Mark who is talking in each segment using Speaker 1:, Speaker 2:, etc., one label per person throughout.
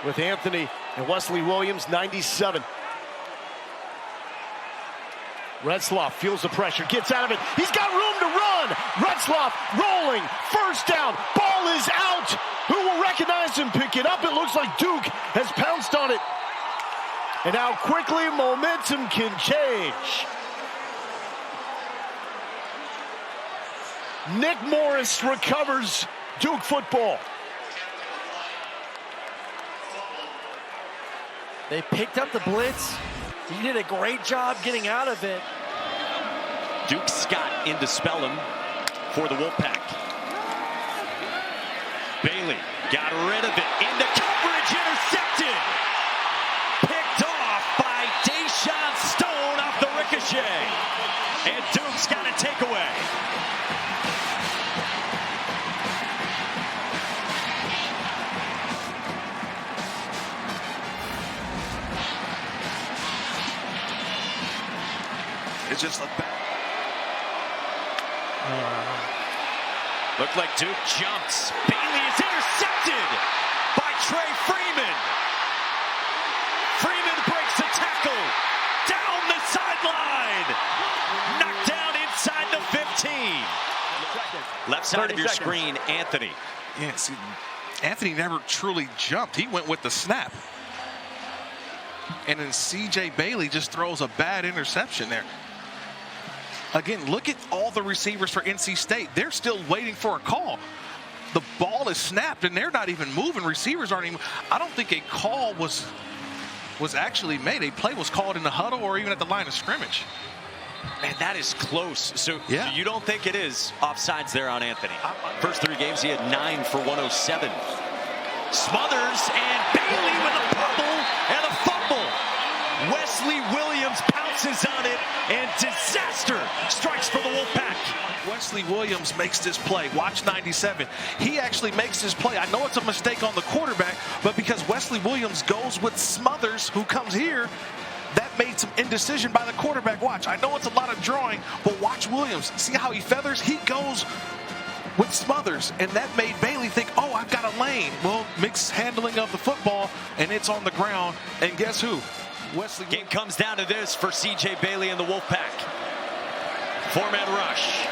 Speaker 1: with Anthony and Wesley Williams, 97. Retzloff feels the pressure, gets out of it. He's got room to run. Retzloff rolling, first down. Ball is out. Who will recognize him, pick it up? It looks like Duke has pounced on it. And how quickly momentum can change. Nick Morris recovers Duke football.
Speaker 2: They picked up the blitz. He did a great job getting out of it.
Speaker 3: Duke Scott into Spellum for the Wolfpack. Bailey got rid of it. Into coverage, intercepted. Picked off by Deshaun Stone off the ricochet. And Duke's got a takeaway. It's just a looked like Duke jumps. Bailey is intercepted by Trey Freeman. Freeman breaks the tackle down the sideline. Knocked down inside the 15. Left side of your screen, Anthony.
Speaker 4: Yeah, see, Anthony never truly jumped. He went with the snap. And then C.J. Bailey just throws a bad interception there. Again, look at all the receivers for NC State. They're still waiting for a call. The ball is snapped, and they're not even moving. Receivers aren't even. I don't think a call was actually made. A play was called in the huddle or even at the line of scrimmage.
Speaker 3: Man, that is close. So
Speaker 4: yeah.
Speaker 3: You don't think it is offsides there on Anthony? First 3 games, he had 9 for 107. Smothers and Bailey with a bubble and a fumble. Wesley Williams pounces on it, and disaster strikes for the Wolfpack.
Speaker 4: Wesley Williams makes this play. Watch 97. He actually makes this play. I know it's a mistake on the quarterback, but because Wesley Williams goes with Smothers, who comes here, that made some indecision by the quarterback. Watch. I know it's a lot of drawing, but watch Williams. See how he feathers? He goes with Smothers, and that made Bailey think, oh, I've got a lane. Well, mixed handling of the football, and it's on the ground. And guess who? Wesley.
Speaker 3: Game comes down to this for C.J. Bailey and the Wolfpack. 4-man rush.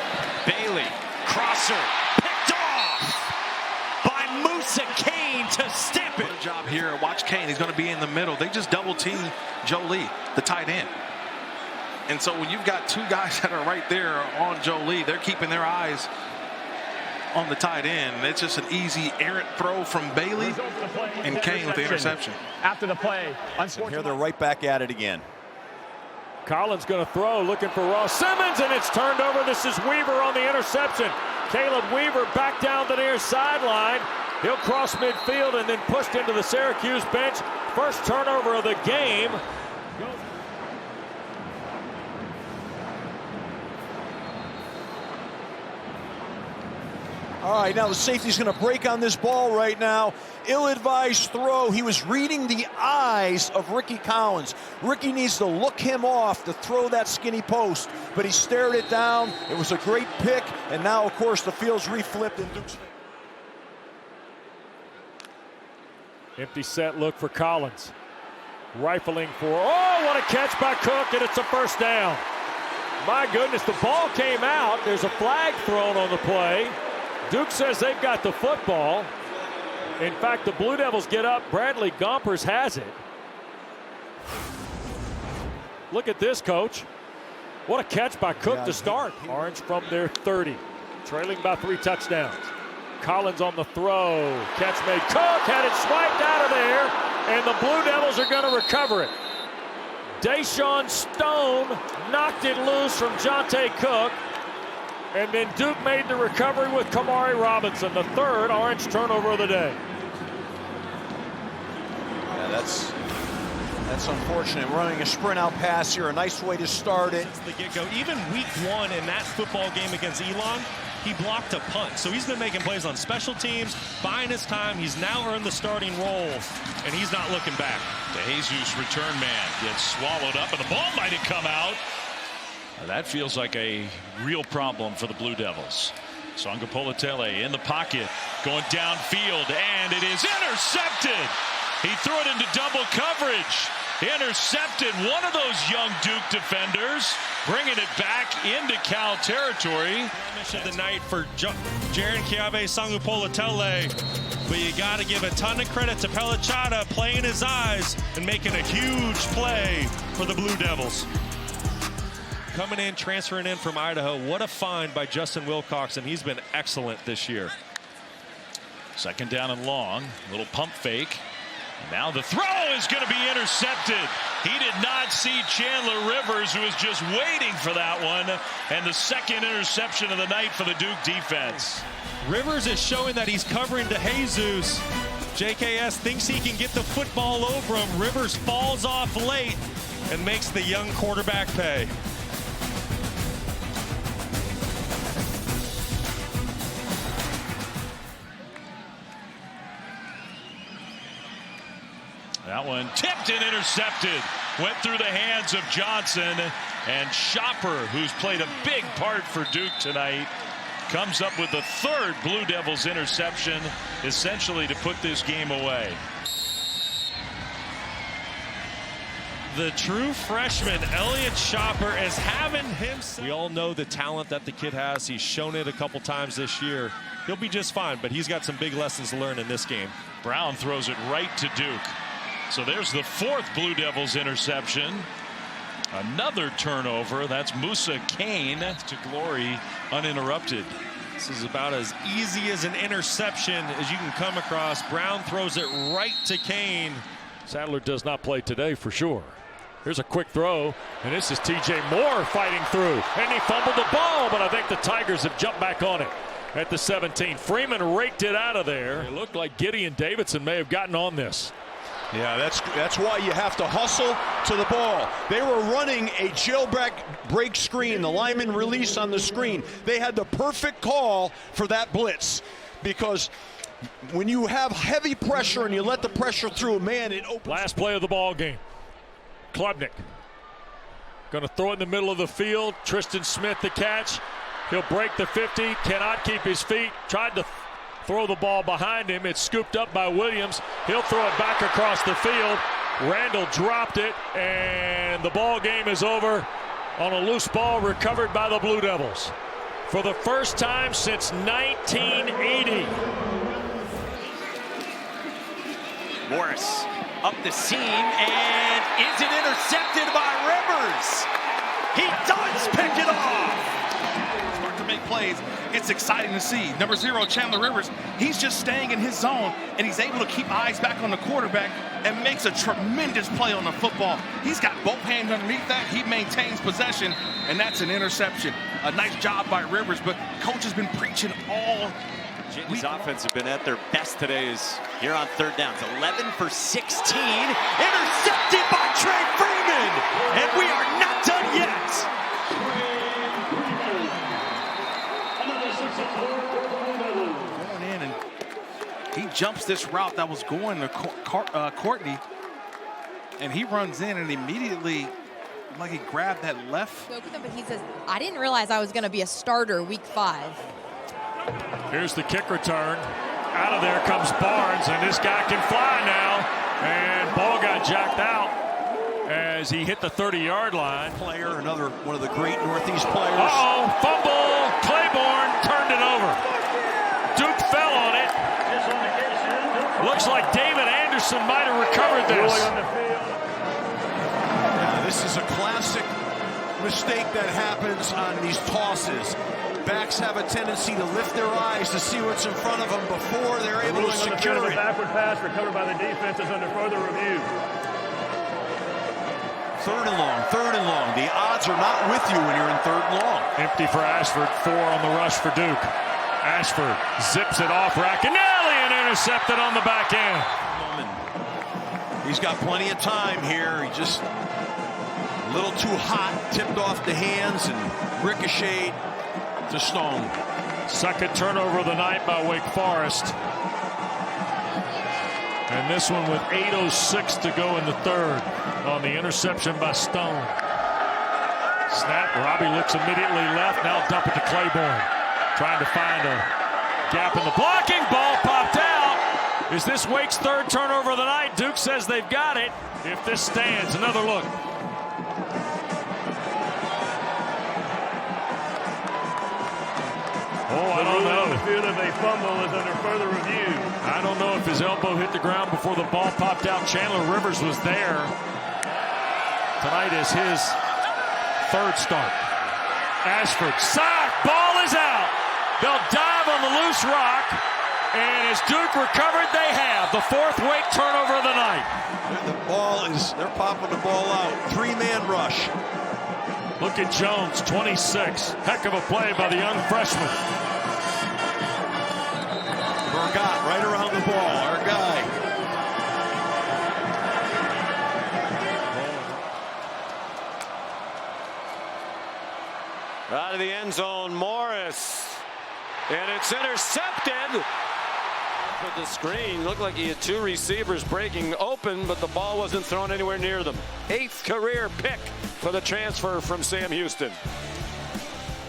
Speaker 3: Bailey, crosser, picked off by Musa Kane to stamp it.
Speaker 4: Good job here. Watch Kane. He's going to be in the middle. They just double team Joe Lee, the tight end. And so when you've got 2 guys that are right there on Joe Lee, they're keeping their eyes on the tight end. It's just an easy errant throw from Bailey, and Kane with the interception.
Speaker 5: After the play,
Speaker 6: so here they're right back at it again.
Speaker 5: Collins going to throw, looking for Ross Simmons, and it's turned over. This is Weaver on the interception. Caleb Weaver back down the near sideline. He'll cross midfield and then pushed into the Syracuse bench. First turnover of the game.
Speaker 6: All right, now the safety's going to break on this ball right now. Ill-advised throw. He was reading the eyes of Ricky Collins. Ricky needs to look him off to throw that skinny post, but he stared it down. It was a great pick, and now, of course, the field's reflipped in Duke's.
Speaker 5: Empty set look for Collins. Rifling for, oh, what a catch by Cook, and it's a first down. My goodness, the ball came out. There's a flag thrown on the play. Duke says they've got the football. In fact, the Blue Devils get up. Bradley Gompers has it. Look at this, Coach. What a catch by Cook to start. Orange from their 30, trailing by 3 touchdowns. Collins on the throw. Catch made. Cook had it swiped out of there, and the Blue Devils are going to recover it. Deshaun Stone knocked it loose from Jonte Cook. And then Duke made the recovery with Kamari Robinson, the 3rd Orange turnover of the day.
Speaker 6: Yeah, that's unfortunate. Running a sprint out pass here, a nice way to start it.
Speaker 7: The get-go. Even week 1 in that football game against Elon, he blocked a punt. So he's been making plays on special teams, buying his time. He's now earned the starting role, and he's not looking back.
Speaker 8: The Jesus return man gets swallowed up, and the ball might have come out. That feels like a real problem for the Blue Devils. Songa Politele in the pocket, going downfield, and it is intercepted. He threw it into double coverage. Intercepted one of those young Duke defenders, bringing it back into Cal territory.
Speaker 7: Of the night for Jaren Kiave Sangupolatele, but you got to give a ton of credit to Pelachata playing his eyes and making a huge play for the Blue Devils. Coming in, transferring in from Idaho. What a find by Justin Wilcox, and he's been excellent this year.
Speaker 8: Second down and long, little pump fake. Now the throw is going to be intercepted. He did not see Chandler Rivers, who was just waiting for that one. And the second interception of the night for the Duke defense.
Speaker 7: Rivers is showing that he's covering to Jesus. JKS thinks he can get the football over him. Rivers falls off late and makes the young quarterback pay.
Speaker 8: That one tipped and intercepted. Went through the hands of Johnson. And Shopper, who's played a big part for Duke tonight, comes up with the third Blue Devils interception, essentially to put this game away.
Speaker 7: The true freshman, Elliott Shopper, is having himself. We all know the talent that the kid has. He's shown it a couple times this year. He'll be just fine, but he's got some big lessons to learn in this game.
Speaker 8: Brown throws it right to Duke. So there's the fourth Blue Devils interception. Another turnover. That's Musa Kane to glory uninterrupted.
Speaker 7: This is about as easy as an interception as you can come across. Brown throws it right to Kane.
Speaker 5: Sadler does not play today for sure. Here's a quick throw, and this is TJ Moore fighting through. And he fumbled the ball, but I think the Tigers have jumped back on it at the 17. Freeman raked it out of there. It looked like Gideon Davidson may have gotten on this.
Speaker 6: Yeah, that's why you have to hustle to the ball. They were running a jailbreak screen, the lineman release on the screen. They had the perfect call for that blitz, because when you have heavy pressure and you let the pressure through, man, it opens.
Speaker 5: Last play of the ball game. Klubnik going to throw it in the middle of the field. Tristan Smith the catch. He'll break the 50, cannot keep his feet. Tried to throw the ball behind him. It's scooped up by Williams. He'll throw it back across the field. Randall dropped it, and the ball game is over on a loose ball recovered by the Blue Devils for the first time since 1980.
Speaker 3: Morris up the seam, and is it intercepted by Rivers? He does pick it off.
Speaker 4: Start to make plays. It's exciting to see. Number 0, Chandler Rivers, he's just staying in his zone, and he's able to keep eyes back on the quarterback and makes a tremendous play on the football. He's got both hands underneath that. He maintains possession, and that's an interception. A nice job by Rivers, but coach has been preaching all
Speaker 3: Jandy's offense have been at their best today is here on third downs. 11 for 16. Intercepted by Trey Freeman. And we are not done yet.
Speaker 4: Going in, and he jumps this route that was going to Courtney. And he runs in and immediately, like he grabbed that left.
Speaker 9: But he says, I didn't realize I was going to be a starter week 5.
Speaker 5: Here's the kick return. Out of there comes Barnes, and this guy can fly now. And ball got jacked out as he hit the 30-yard line.
Speaker 6: Player, another one of the great Northeast players.
Speaker 5: Uh-oh, fumble. Claiborne turned it over. Duke fell on it. Looks like David Anderson might have recovered this.
Speaker 6: Yeah, this is a classic mistake that happens on these tosses. Backs have a tendency to lift their eyes to see what's in front of them before they're able to secure it.
Speaker 10: Backward pass recovered by the defense is under further review.
Speaker 6: Third and long. The odds are not with you when you're in third and long.
Speaker 5: Empty for Ashford. 4 on the rush for Duke. Ashford zips it off Racanelli and intercepted on the back end.
Speaker 6: He's got plenty of time here. He just a little too hot, tipped off the hands and ricocheted to Stone.
Speaker 5: Second turnover of the night by Wake Forest. And this one with 8:06 to go in the third on the interception by Stone. Snap. Robbie looks immediately left. Now dump it to Claiborne. Trying to find a gap in the blocking. Ball popped out. Is this Wake's third turnover of the night? Duke says they've got it. If this stands, another look. Oh, I don't know.
Speaker 10: The field of a fumble is under further review.
Speaker 5: I don't know if his elbow hit the ground before the ball popped out. Chandler Rivers was there. Tonight is his third start. Ashford, sack, ball is out. They'll dive on the loose rock. And as Duke recovered, they have the fourth Wake turnover of the night.
Speaker 6: They're popping the ball out. Three-man rush.
Speaker 5: Look at Jones, 26. Heck of a play by the young freshman.
Speaker 6: Mergott right around the ball, our guy.
Speaker 11: Out of the end zone, Morris. And it's intercepted. With the screen, looked like he had two receivers breaking open, but the ball wasn't thrown anywhere near them. 8th career pick for the transfer from Sam Houston.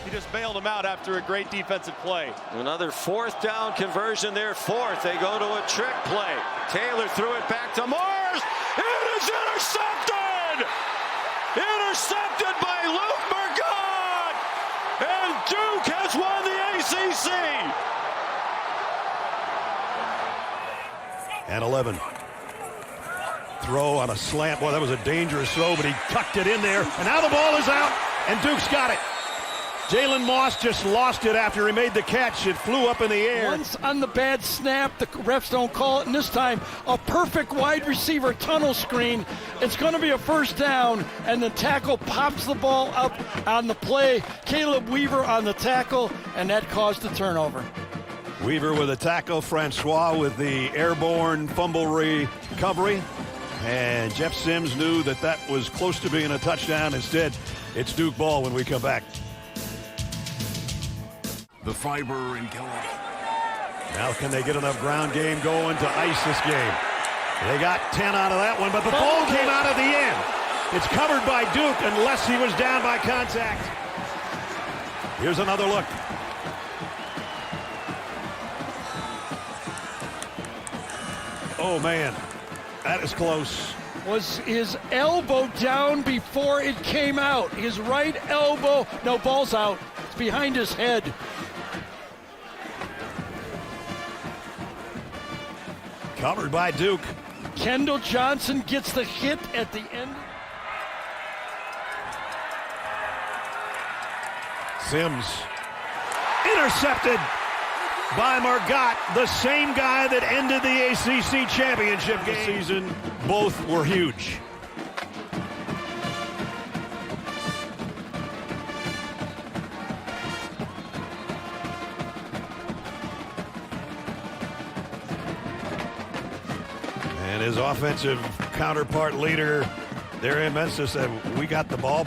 Speaker 1: He just bailed him out after a great defensive play.
Speaker 11: Another 4th down conversion there. 4th, they go to a trick play. Taylor threw it back to Morris. It is intercepted! Intercepted by Luke Mergott! And Duke has won the ACC!
Speaker 6: And 11. Throw on a slant. Boy, that was a dangerous throw, but he tucked it in there. And now the ball is out, and Duke's got it. Jalen Moss just lost it after he made the catch. It flew up in the air.
Speaker 2: Once on the bad snap, the refs don't call it, and this time a perfect wide receiver tunnel screen. It's going to be a first down, and the tackle pops the ball up on the play. Caleb Weaver on the tackle, and that caused the turnover.
Speaker 6: Weaver with a tackle, Francois with the airborne fumble recovery, and Jeff Sims knew that that was close to being a touchdown. Instead, it's Duke ball when we come back.
Speaker 12: The fiber and Keller.
Speaker 6: Now can they get enough ground game going to ice this game? They got 10 out of that one, but the ball came out at the end. It's covered by Duke unless he was down by contact. Here's another look. Oh, man, that is close.
Speaker 2: Was his elbow down before it came out? His right elbow, no, ball's out. It's behind his head.
Speaker 6: Covered by Duke.
Speaker 2: Kendall Johnson gets the hit at the end.
Speaker 6: Sims. Intercepted by Mergott, the same guy that ended the ACC Championship game. Season, both were huge. And his offensive counterpart leader there in Memphis said, we got the ball